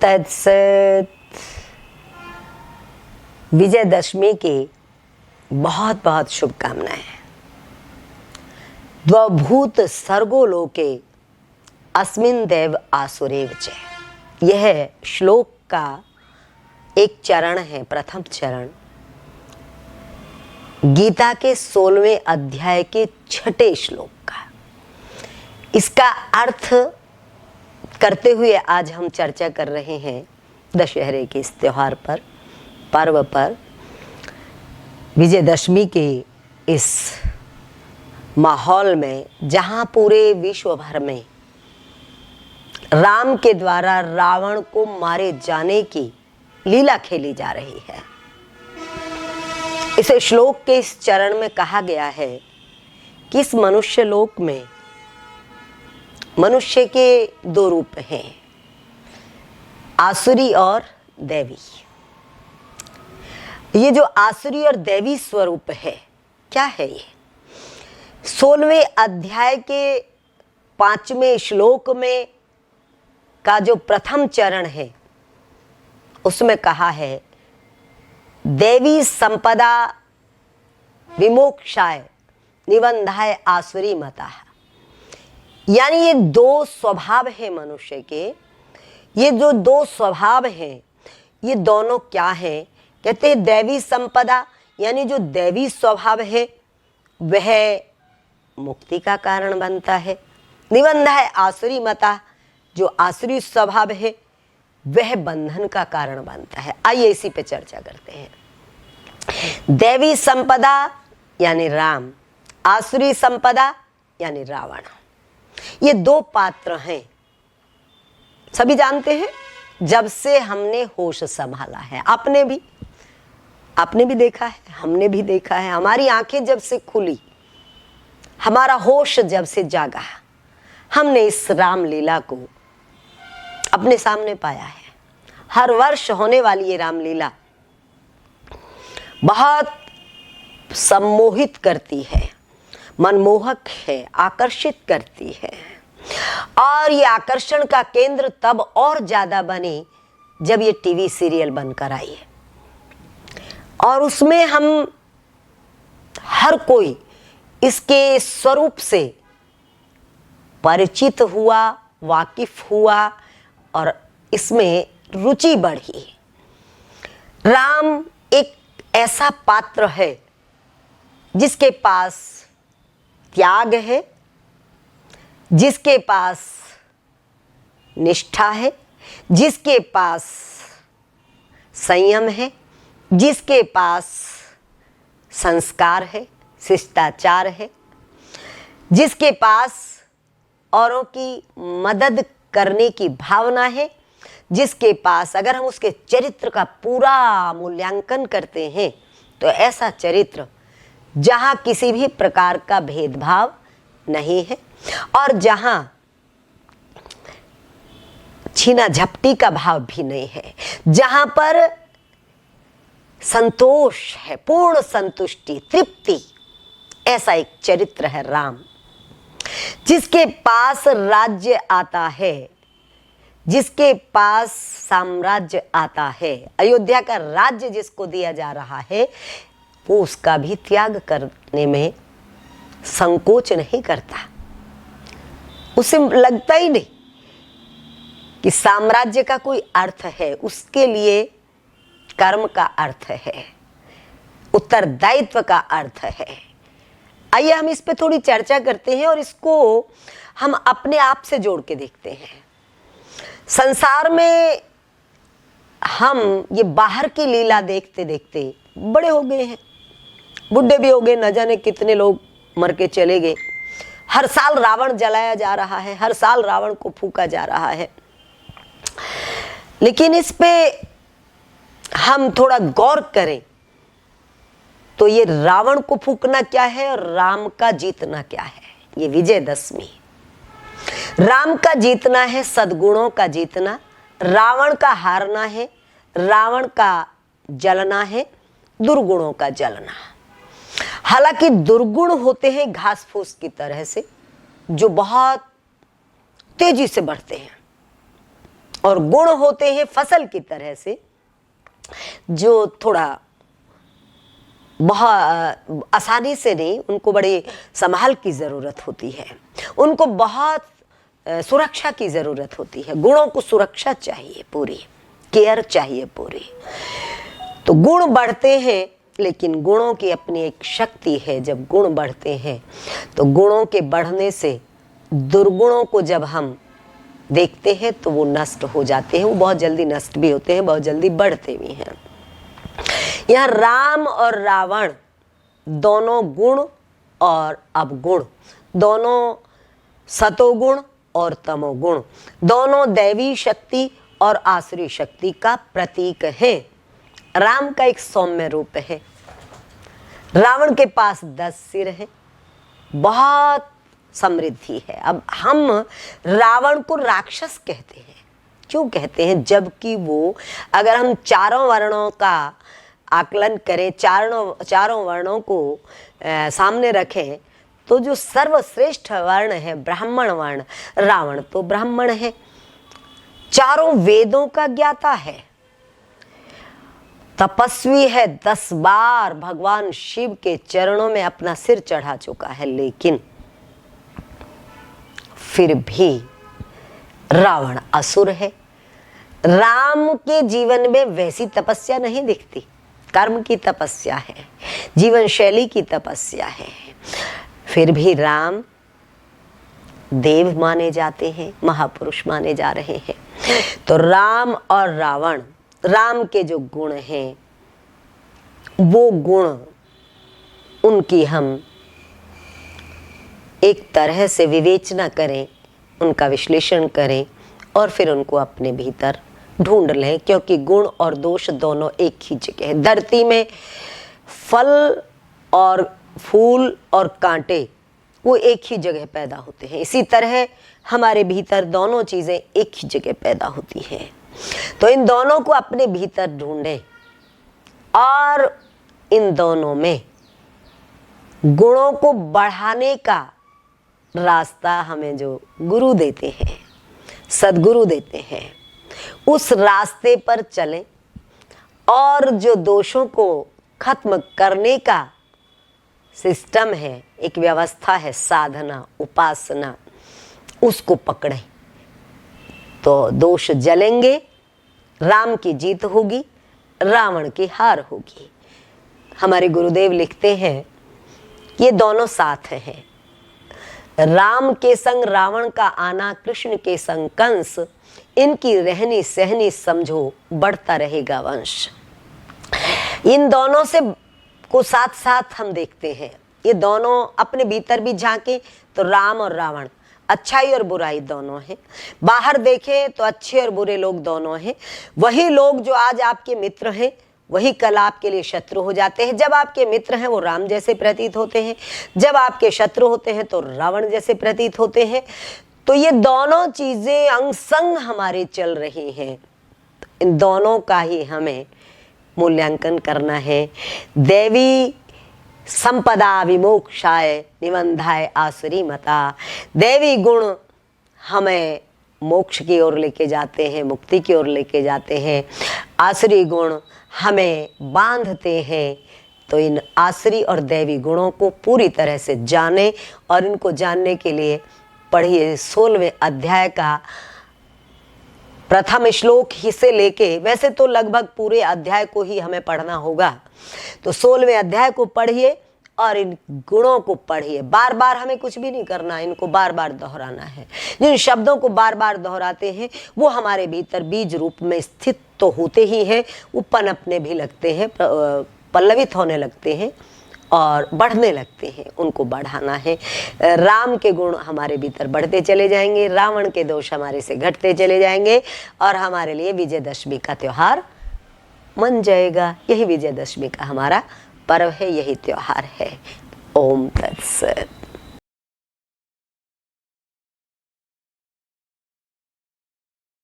तत्सत। विजयदशमी की बहुत बहुत शुभकामनाएं। द्वभूत सर्गो लोके अस्मिन् देव आसुरेव च। यह श्लोक का एक चरण है, प्रथम चरण, गीता के 16वें अध्याय के 6ठे श्लोक का। इसका अर्थ करते हुए आज हम चर्चा कर रहे हैं दशहरे के इस त्योहार पर, पर्व पर, विजयदशमी के इस माहौल में, जहां पूरे विश्व भर में राम के द्वारा रावण को मारे जाने की लीला खेली जा रही है। इस श्लोक के इस चरण में कहा गया है कि इस मनुष्य लोक में मनुष्य के दो रूप हैं, आसुरी और दैवी। ये जो आसुरी और दैवी स्वरूप है, क्या है ये? 16वें अध्याय के 5वें श्लोक में का जो प्रथम चरण है, उसमें कहा है देवी संपदा विमोक्षाय निबंधाय आसुरी मता। यानी ये दो स्वभाव है मनुष्य के। ये जो दो स्वभाव हैं, ये दोनों क्या हैं? कहते हैं दैवी संपदा, यानी जो दैवी स्वभाव है वह मुक्ति का कारण बनता है। निबंध है आसुरी मता, जो आसुरी स्वभाव है वह बंधन का कारण बनता है। आइए इसी पे चर्चा करते हैं। दैवी संपदा यानी राम, आसुरी संपदा यानी रावण। ये दो पात्र हैं, सभी जानते हैं। जब से हमने होश संभाला है, आपने भी देखा है, हमने भी देखा है। हमारी आंखें जब से खुली, हमारा होश जब से जागा, हमने इस रामलीला को अपने सामने पाया है। हर वर्ष होने वाली ये रामलीला बहुत सम्मोहित करती है, मनमोहक है, आकर्षित करती है। और ये आकर्षण का केंद्र तब और ज्यादा बनी जब ये टीवी सीरियल बनकर आई है, और उसमें हम हर कोई इसके स्वरूप से परिचित हुआ, वाकिफ हुआ और इसमें रुचि बढ़ी। राम एक ऐसा पात्र है जिसके पास त्याग है, जिसके पास निष्ठा है, जिसके पास संयम है, जिसके पास संस्कार है, शिष्टाचार है, जिसके पास औरों की मदद करने की भावना है, जिसके पास, अगर हम उसके चरित्र का पूरा मूल्यांकन करते हैं तो ऐसा चरित्र जहां किसी भी प्रकार का भेदभाव नहीं है और जहां छीना झपटी का भाव भी नहीं है, जहां पर संतोष है, पूर्ण संतुष्टि, तृप्ति, ऐसा एक चरित्र है राम। जिसके पास राज्य आता है, जिसके पास साम्राज्य आता है, अयोध्या का राज्य जिसको दिया जा रहा है, वो उसका भी त्याग करने में संकोच नहीं करता। उसे लगता ही नहीं कि साम्राज्य का कोई अर्थ है, उसके लिए कर्म का अर्थ है, उत्तरदायित्व का अर्थ है। आइए हम इस पे थोड़ी चर्चा करते हैं और इसको हम अपने आप से जोड़ के देखते हैं। संसार में हम ये बाहर की लीला देखते देखते बड़े हो गए हैं, बुढ़े भी हो गए, न जाने कितने लोग मर के चले गए। हर साल रावण जलाया जा रहा है, हर साल रावण को फूंका जा रहा है। लेकिन इस पे हम थोड़ा गौर करें तो ये रावण को फूंकना क्या है और राम का जीतना क्या है? ये विजयदशमी। राम का जीतना है सद्गुणों का जीतना, रावण का हारना है, रावण का जलना है दुर्गुणों का जलना। हालांकि दुर्गुण होते हैं घास फूस की तरह से, जो बहुत तेजी से बढ़ते हैं, और गुण होते हैं फसल की तरह से, जो थोड़ा बहुत आसानी से नहीं, उनको बड़े संभाल की ज़रूरत होती है, उनको बहुत सुरक्षा की ज़रूरत होती है। गुणों को सुरक्षा चाहिए, पूरी केयर चाहिए पूरी। तो गुण बढ़ते हैं, लेकिन गुणों की अपनी एक शक्ति है। जब गुण बढ़ते हैं तो गुणों के बढ़ने से दुर्गुणों को जब हम देखते हैं तो वो नष्ट हो जाते हैं। वो बहुत जल्दी नष्ट भी होते हैं, बहुत जल्दी बढ़ते भी हैं। यहाँ राम और रावण दोनों गुण और अवगुण, दोनों सतोगुण और तमोगुण, दोनों दैवी शक्ति और आसुरी शक्ति का प्रतीक है। राम का एक सौम्य रूप है, रावण के पास 10 सिर है, बहुत समृद्धि है। अब हम रावण को राक्षस कहते हैं, क्यों कहते हैं? जबकि वो, अगर हम चारों वर्णों का आकलन करें, चारों वर्णों को सामने रखें, तो जो सर्वश्रेष्ठ वर्ण है ब्राह्मण वर्ण, रावण तो ब्राह्मण है, चारों वेदों का ज्ञाता है, तपस्वी है, 10 बार भगवान शिव के चरणों में अपना सिर चढ़ा चुका है, लेकिन फिर भी रावण असुर है। राम के जीवन में वैसी तपस्या नहीं दिखती, कर्म की तपस्या है, जीवन शैली की तपस्या है। फिर भी राम देव माने जाते हैं, महापुरुष माने जा रहे हैं। तो राम और रावण, राम के जो गुण हैं, वो गुण उनकी हम एक तरह से विवेचना करें, उनका विश्लेषण करें और फिर उनको अपने भीतर ढूंढ लें, क्योंकि गुण और दोष दोनों एक ही जगह है। धरती में फल और फूल और कांटे वो एक ही जगह पैदा होते हैं, इसी तरह हमारे भीतर दोनों चीज़ें एक ही जगह पैदा होती हैं। तो इन दोनों को अपने भीतर ढूंढें और इन दोनों में गुणों को बढ़ाने का रास्ता हमें जो गुरु देते हैं, सद्गुरु देते हैं, उस रास्ते पर चलें और जो दोषों को खत्म करने का सिस्टम है, एक व्यवस्था है, साधना, उपासना, उसको पकड़ें तो दोष जलेंगे, राम की जीत होगी, रावण की हार होगी। हमारे गुरुदेव लिखते हैं, ये दोनों साथ हैं, राम के संग रावण का आना, कृष्ण के संग कंस, इनकी रहनी सहनी समझो, बढ़ता रहेगा वंश। इन दोनों से को साथ साथ हम देखते हैं, ये दोनों अपने भीतर भी झांके तो राम और रावण, अच्छाई और बुराई दोनों हैं। बाहर देखें तो अच्छे और बुरे लोग दोनों हैं। वही लोग जो आज आपके मित्र हैं, वही कल आपके लिए शत्रु हो जाते हैं। जब आपके मित्र हैं वो राम जैसे प्रतीत होते हैं, जब आपके शत्रु होते हैं तो रावण जैसे प्रतीत होते हैं। तो ये दोनों चीजें अंग संग हमारे चल रही हैं, इन दोनों का ही हमें मूल्यांकन करना है। देवी संपदा विमोक्षाय निबंधाय आसुरी मता, दैवी गुण हमें मोक्ष की ओर लेके जाते हैं, मुक्ति की ओर लेके जाते हैं, आसुरी गुण हमें बांधते हैं। तो इन आसुरी और दैवी गुणों को पूरी तरह से जाने, और इनको जानने के लिए पढ़िए 16वें अध्याय का प्रथम श्लोक ही से लेके, वैसे तो लगभग पूरे अध्याय को ही हमें पढ़ना होगा, तो 16वें अध्याय को पढ़िए और इन गुणों को पढ़िए। बार बार हमें कुछ भी नहीं करना, इनको बार बार दोहराना है। जिन शब्दों को बार बार दोहराते हैं वो हमारे भीतर बीज रूप में स्थित तो होते ही हैं, वो पनपने भी लगते हैं, पल्लवित होने लगते हैं और बढ़ने लगते हैं। उनको बढ़ाना है। राम के गुण हमारे भीतर बढ़ते चले जाएंगे, रावण के दोष हमारे से घटते चले जाएंगे और हमारे लिए विजयदशमी का त्योहार मन जाएगा। यही विजयदशमी का हमारा पर्व है, यही त्योहार है। ओम तत्सत।